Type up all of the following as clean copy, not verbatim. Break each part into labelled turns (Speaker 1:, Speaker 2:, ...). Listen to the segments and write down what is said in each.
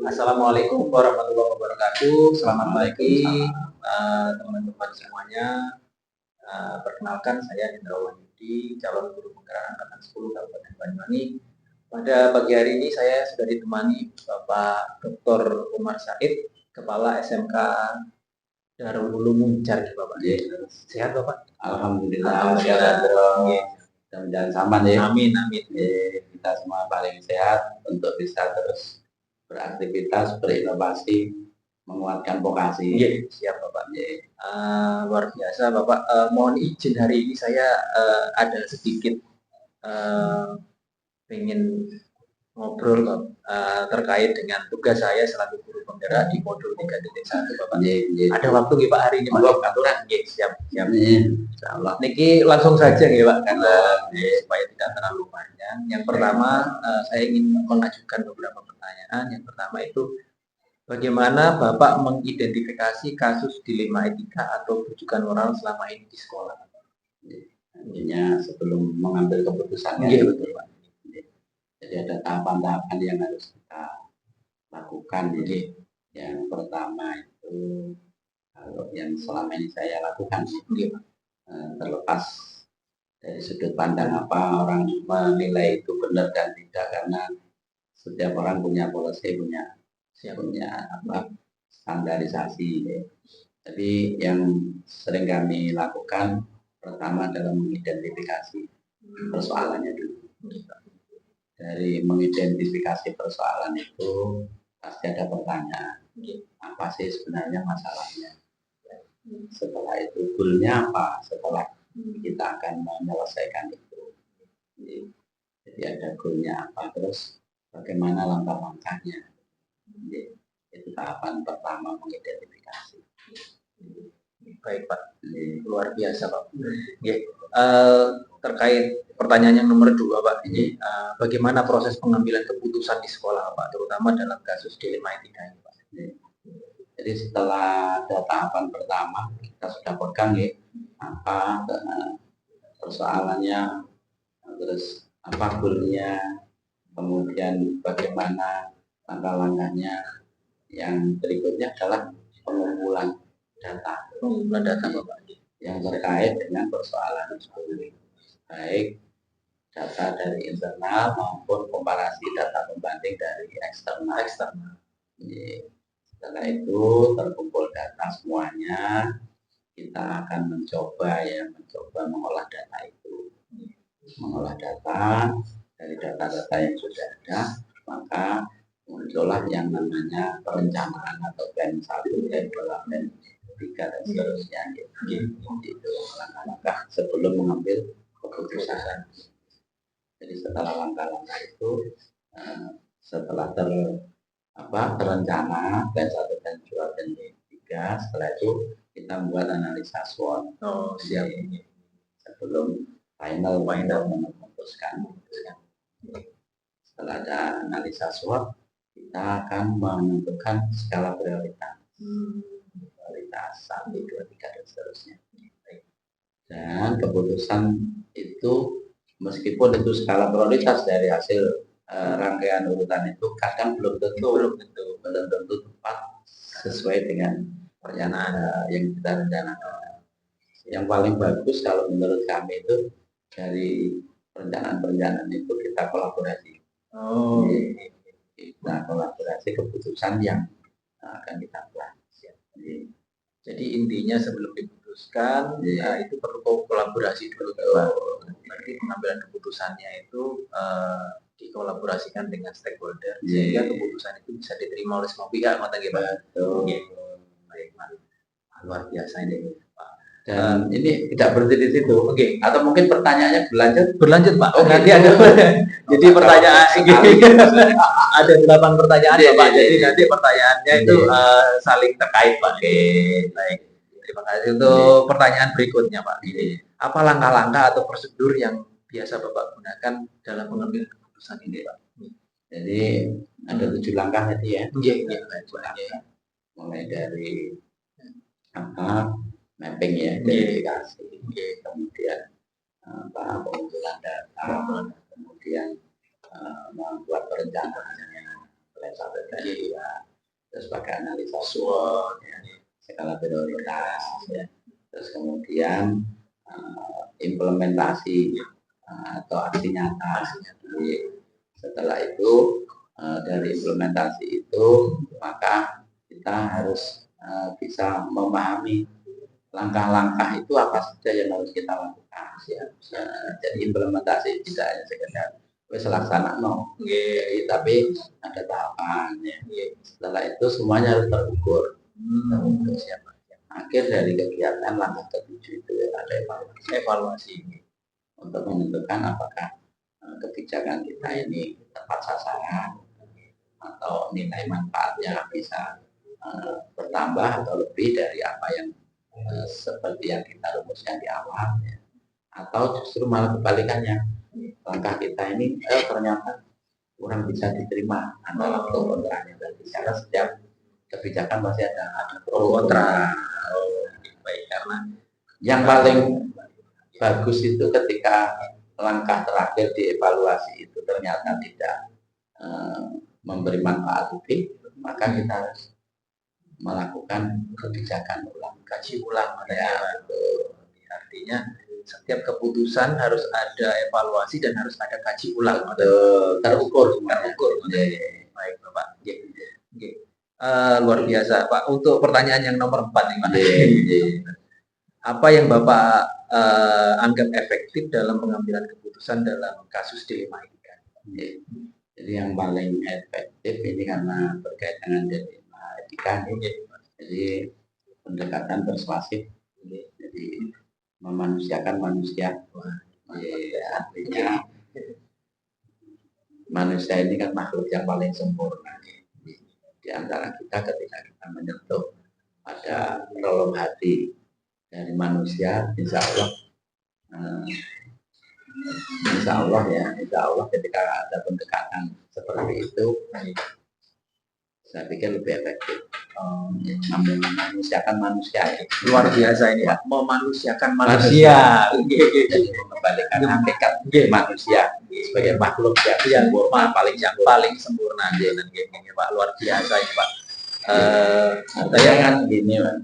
Speaker 1: Assalamualaikum warahmatullahi wabarakatuh. Selamat pagi teman-teman semuanya. Perkenalkan saya Hendra Wahyudi, calon guru penggerak angkatan 10 Kabupaten Banyuwangi. Pada pagi hari ini saya sudah ditemani Bapak Dr. Umar Said, Kepala SMK Darul Ulum Muncar, Bapak. Sehat Bapak?
Speaker 2: Alhamdulillah sehat dong. Mudah-mudahan sama ya.
Speaker 1: Amin.
Speaker 2: Kita semua paling sehat untuk bisa terus beraktivitas, berinovasi, menguatkan vokasi.
Speaker 1: Siap Bapak. Luar biasa Bapak. Mohon izin hari ini saya ada sedikit ingin ngobrol terkait dengan tugas saya selaku guru penggerak di modul 3.1 Bapak. Ada waktu nggih Pak hari ini Pak? Aturan nggih, siap. Insyaallah. Niki langsung saja nggih Pak, karena supaya tidak terlalu panjang. Yang pertama saya ingin mengajukan beberapa pertanyaan. Yang pertama itu, bagaimana Bapak mengidentifikasi kasus dilema etika atau rujukan moral selama ini di sekolah?
Speaker 2: Intinya sebelum mengambil keputusan
Speaker 1: betul Pak.
Speaker 2: Jadi ada tahapan-tahapan yang harus kita lakukan. Jadi yang pertama itu kalau yang selama ini saya lakukan terlepas dari sudut pandang apa orang menilai itu benar dan tidak, karena setiap orang punya polisi, punya standarisasi. Jadi yang sering kami lakukan pertama adalah mengidentifikasi persoalannya dulu. Dari mengidentifikasi persoalan itu pasti ada pertanyaan, apa sih sebenarnya masalahnya. Setelah itu goalnya apa setelah kita akan menyelesaikan itu. Jadi ada goalnya apa, terus bagaimana langkah-langkahnya. Itu tahapan pertama, mengidentifikasi.
Speaker 1: Baik Pak, luar biasa Pak. Terkait pertanyaan yang nomor 2 Pak, ini bagaimana proses pengambilan keputusan di sekolah Pak, terutama dalam kasus dilema etika ini Pak?
Speaker 2: Jadi setelah ada tahapan pertama, kita sudah pegang apa persoalannya, terus apa goalnya, kemudian bagaimana langkah-langkahnya. Yang berikutnya adalah pengumpulan data
Speaker 1: Bapak
Speaker 2: yang terkait dengan persoalan tersebut, baik data dari internal maupun komparasi data pembanding dari eksternal. Setelah itu terkumpul data semuanya, kita akan mencoba mengolah data itu, mengolah data dari data-data yang sudah ada, maka muncullah yang namanya perencanaan atau plan 1, plan 2, plan 3 dan seterusnya. Itu langkah-langkah sebelum mengambil keputusan. Jadi setelah langkah-langkah itu, setelah terencana plan 1, plan 2, plan 3, setelah itu kita membuat analisa SWOT. Sebelum final memutuskan. Setelah ada analisa SWOT, kita akan menentukan skala prioritas. Prioritas 1, 2, 3 dan seterusnya. Dan keputusan itu, meskipun itu skala prioritas dari hasil rangkaian urutan itu, kadang belum tentu tepat sesuai dengan perencanaan yang kita rencanakan. Yang paling bagus kalau menurut kami itu dari perencanaan itu kita kolaborasi. Kita kolaborasi keputusan yang akan kita buat.
Speaker 1: Jadi intinya sebelum diputuskan itu perlu kolaborasi dulu. Berarti pengambilan keputusannya itu dikolaborasikan dengan stakeholder sehingga keputusan itu bisa diterima oleh semua pihak. Baik, luar biasa ini Pak.
Speaker 2: Dan ini tidak berhenti di situ. Atau mungkin pertanyaannya
Speaker 1: berlanjut Pak. Nanti ada. Jadi pertanyaan ada 8 pertanyaan Pak. Jadi nanti pertanyaannya itu saling terkait Pak. Baik. Terima kasih untuk pertanyaan berikutnya Pak. Apa langkah-langkah atau prosedur yang biasa Bapak gunakan dalam mengambil keputusan ini Pak?
Speaker 2: Jadi ada 7 langkah tadi ya. Mulai dari mapping ya, verifikasi, kemudian pengumpulan data, kemudian membuat perencanaan, ya. Terus pakai analisa SWOT, ya, skala prioritas, ya. Terus kemudian implementasi atau aksi nyata. Jadi, setelah itu dari implementasi itu maka kita harus bisa memahami langkah-langkah itu apa saja yang harus kita lakukan. Ya. Jadi implementasi tidak hanya sekedar wis laksana tapi ada tahapan ya. Setelah itu semuanya harus terukur. Untuk siapa? Akhir dari kegiatan langkah ketujuh itu ada evaluasi untuk menentukan apakah kebijakan kita ini tepat sasaran atau nilai manfaatnya bisa bertambah atau lebih dari apa yang seperti yang kita rumuskan di awal, ya. Atau justru malah kebalikannya, langkah kita ini ternyata kurang bisa diterima antara pro kontranya. Dan bicara setiap kebijakan pasti ada pro kontra. Baik, karena yang paling bagus itu ketika langkah terakhir dievaluasi itu ternyata tidak memberi manfaat lebih, maka kita harus melakukan kebijakan ulang, kaji ulang. Ya, artinya setiap keputusan harus ada evaluasi dan harus ada kaji ulang, terukur. Baik Bapak. Luar biasa Pak. Untuk pertanyaan yang nomor 4 nih Pak. Apa yang Bapak anggap efektif dalam pengambilan keputusan dalam kasus dilema ini? Jadi yang paling efektif ini karena berkaitan dengan dilema etika, jadi pendekatan persuasif, jadi memanusiakan manusia. Artinya manusia ini kan makhluk yang paling sempurna di antara kita. Ketika kita menyentuh pada relung hati dari manusia, insya Allah ketika ada pendekatan seperti itu, saya pikir lebih efektif. Memanusiakan manusia, ya. Luar biasa ini Pak, memanusiakan manusia. Jadi mengembalikan hakikat manusia sebagai makhluk yang sempurna, paling sempurna. Ini Pak, luar biasa ini Pak. Saya kan gini Pak,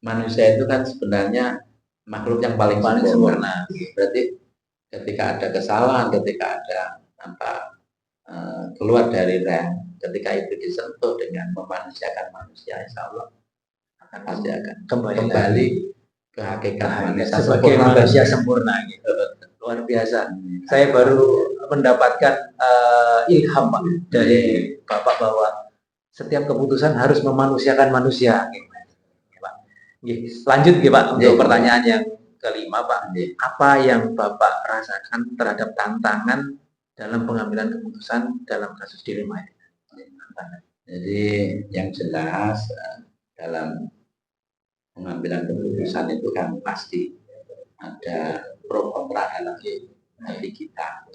Speaker 2: manusia itu kan sebenarnya makhluk yang paling sempurna. Berarti ketika ada kesalahan, ketika ada keluar dari rem, ketika itu disentuh dengan memanusiakan manusia, insya Allah pasti akan kembali ke hakikat manusia sebagai manusia sempurna. Gitu. Luar biasa. Saya baru mendapatkan ilham Pak dari Bapak bahwa setiap keputusan harus memanusiakan manusia. Lanjut Pak untuk pertanyaan yang kelima Pak. Apa yang Bapak rasakan terhadap tantangan dalam pengambilan keputusan dalam kasus dilema ini? Jadi yang jelas dalam pengambilan keputusan itu kan pasti ada pro kontra dalam hati kita.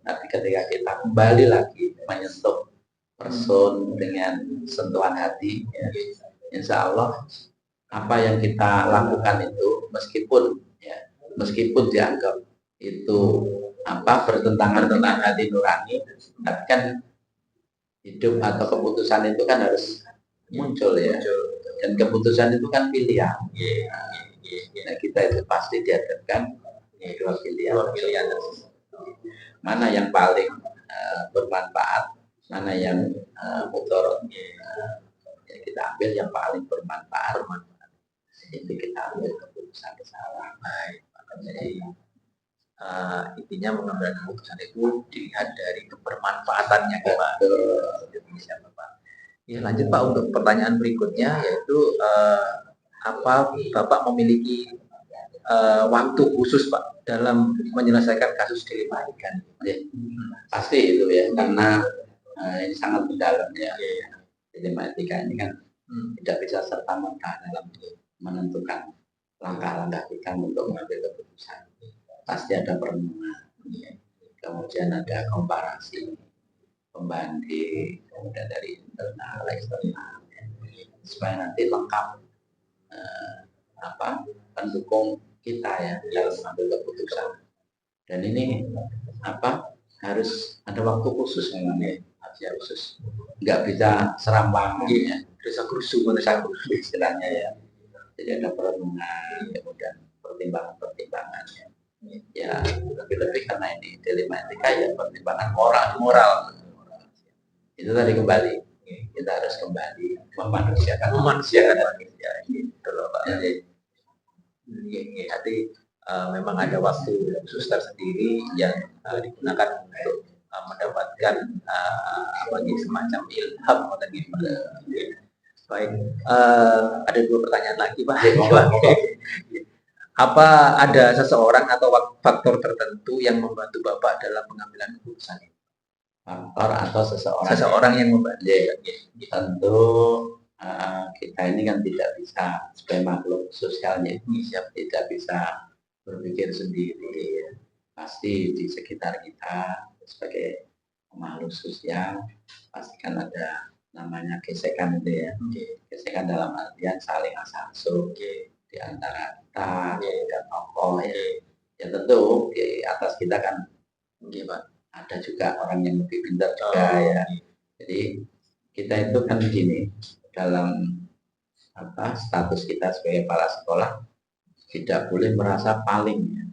Speaker 2: Tapi ketika kita kembali lagi menyentuh person dengan sentuhan hati, ya, insya Allah apa yang kita lakukan itu meskipun dianggap itu bertentangan dengan hati nurani, tapi kan hidup atau keputusan itu kan harus muncul ya. Dan keputusan itu kan pilihan. Nah, kita itu pasti dihadapkan dua pilihan. Mana yang paling bermanfaat, mana yang mudarat. Kita ambil yang paling bermanfaat. Itu kita ambil keputusan kesalahan. Jadi intinya mengambil keputusan itu dilihat dari kebermanfaatannya Pak. Ya, lanjut Pak untuk pertanyaan berikutnya, yaitu apa Bapak memiliki waktu khusus Pak dalam menyelesaikan kasus dilema ikan? Pasti itu ya, karena ini sangat mendalam ya. Dilema etika ini kan tidak bisa serta-merta dalam menentukan langkah-langkah kita untuk mengambil keputusan. Pasti ada perenungan, kemudian ada komparasi, pembanding, kemudian dari internal, eksternal, supaya nanti lengkap pendukung kita ya dalam mengambil keputusan. Dan ini harus ada waktu khusus memang ya, rahasia khusus, nggak bisa serampangan ya,
Speaker 1: desa krusu
Speaker 2: istilahnya ya. Jadi ada perenungan, kemudian pertimbangan-pertimbangan ya, lebih-lebih karena ini dilema etika ya, pertimbangan moral itu tadi kembali kita harus kembali memanusiakan
Speaker 1: manusia gitu loh Pak. Jadi memang ada waktu khusus tersendiri yang digunakan untuk mendapatkan semacam ilham atau gimana. Baik, ada 2 pertanyaan lagi Pak. Apa ada seseorang atau faktor tertentu yang membantu Bapak dalam pengambilan keputusan ini?
Speaker 2: Faktor atau
Speaker 1: seseorang yang membantu?
Speaker 2: Tentu kita ini kan tidak bisa sebagai makhluk sosialnya, tidak bisa berpikir sendiri. Pasti di sekitar kita sebagai makhluk sosial pasti kan ada namanya gesekan itu ya. Gesekan dalam artian saling asal-usul di antara kita dan tokoh ya. Ya tentu di atas kita kan ada juga orang yang lebih pintar juga ya. Jadi kita itu kan begini, dalam status kita sebagai kepala sekolah tidak boleh merasa paling ya.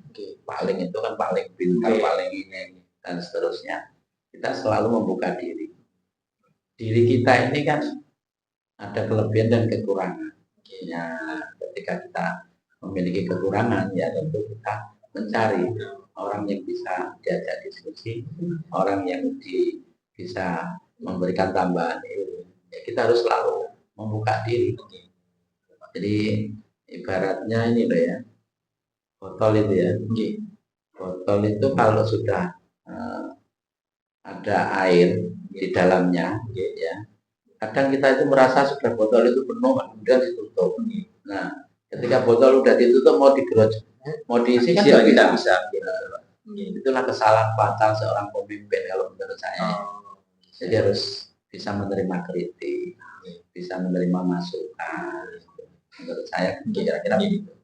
Speaker 2: Paling itu kan paling pintar, paling ini dan seterusnya. Kita selalu membuka diri. Diri kita ini kan ada kelebihan dan kekurangan. Ya, ketika kita memiliki kekurangan ya tentu kita mencari orang yang bisa diajak diskusi, orang yang bisa memberikan tambahan ilmu. Ya, kita harus selalu membuka diri. Jadi ibaratnya ini loh ya, botol itu ya. Botol itu kalau sudah ada air di dalamnya, ya. Kadang kita itu merasa sudah botol itu penuh, kemudian ditutup. Nah, ketika botol udah ditutup mau digerus, mau diisi kan tidak bisa. Itulah kesalahan fatal seorang pemimpin kalau menurut saya. Jadi harus bisa menerima kritik, bisa menerima masukan. Menurut saya kira-kira begitu.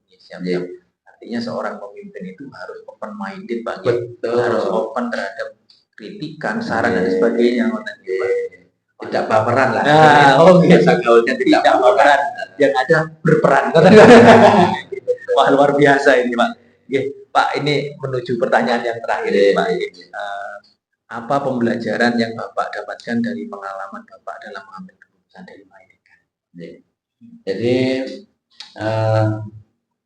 Speaker 2: Artinya seorang pemimpin itu harus open minded, Pak. Harus open terhadap kritikan, saran dan sebagainya. Tidak baperan lah. Gaulnya tidak baperan. Yang ada berperan. Wah, luar biasa ini Pak. Pak, ini menuju pertanyaan yang terakhir ini Pak. Apa pembelajaran yang Bapak dapatkan dari pengalaman Bapak dalam mengambil keputusan dari Pak Etika? Jadi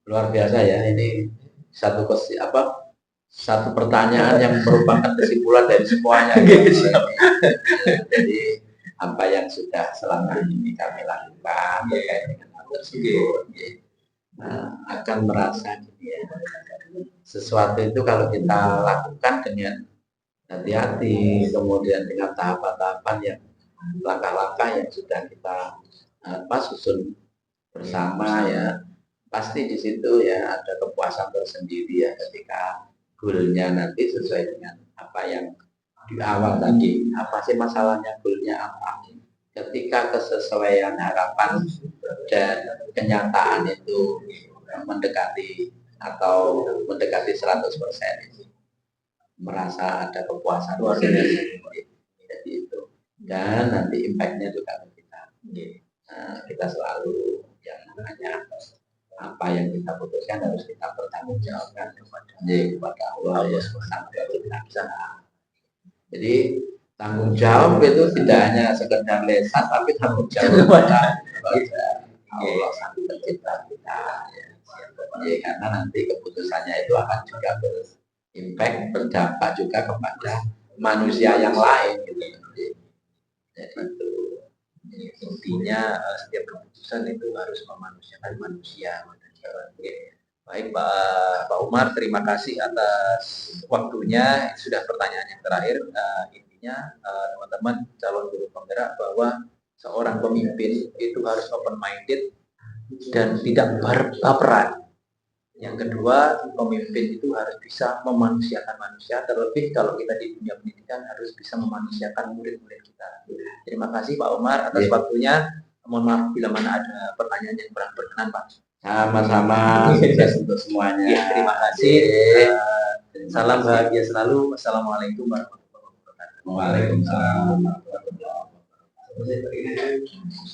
Speaker 2: luar biasa ya, ini satu pertanyaan yang merupakan kesimpulan dari semuanya. Jadi apa yang sudah selama ini kami lakukan terkait dengan hal tersebut, akan merasa ya, sesuatu itu kalau kita lakukan dengan hati-hati, kemudian dengan tahapan-tahapan yang langkah-langkah yang sudah kita susun bersama ya, pasti di situ ya ada kepuasan tersendiri ya ketika goalnya nanti sesuai dengan apa yang di awal tadi, apa sih masalahnya, goalnya apa. Ketika kesesuaian harapan dan kenyataan itu mendekati 100%, merasa ada kepuasan luar biasa. Jadi itu, dan nanti impactnya juga ke kita. Kita selalu yang namanya apa yang kita putuskan harus kita pertanggungjawabkan kepada Allah ya sampai kita bisa. Jadi tanggung jawab itu tidak hanya sekedar lesan, tapi tanggung jawab kepada Allah sang pencipta kita. Ya, karena nanti keputusannya itu akan juga berimpact, berdampak juga kepada manusia yang lain. Gitu. Jadi itu intinya setiap keputusan itu harus memanusiakan manusia. Baik Pak Umar, terima kasih atas waktunya. Sudah pertanyaan yang terakhir. Intinya teman-teman calon guru penggerak bahwa seorang pemimpin itu harus open minded dan tidak berperan. Yang kedua, pemimpin itu harus bisa memanusiakan manusia, terlebih kalau kita di dunia pendidikan harus bisa memanusiakan murid-murid kita. Terima kasih Pak Umar atas waktunya. Mohon maaf bila mana ada pertanyaan yang kurang berkenan Pak. Sama-sama, sukses untuk semuanya. Terima kasih. Salam bahagia selalu. Wassalamualaikum warahmatullahi wabarakatuh. Waalaikumsalam warahmatullahi wabarakatuh.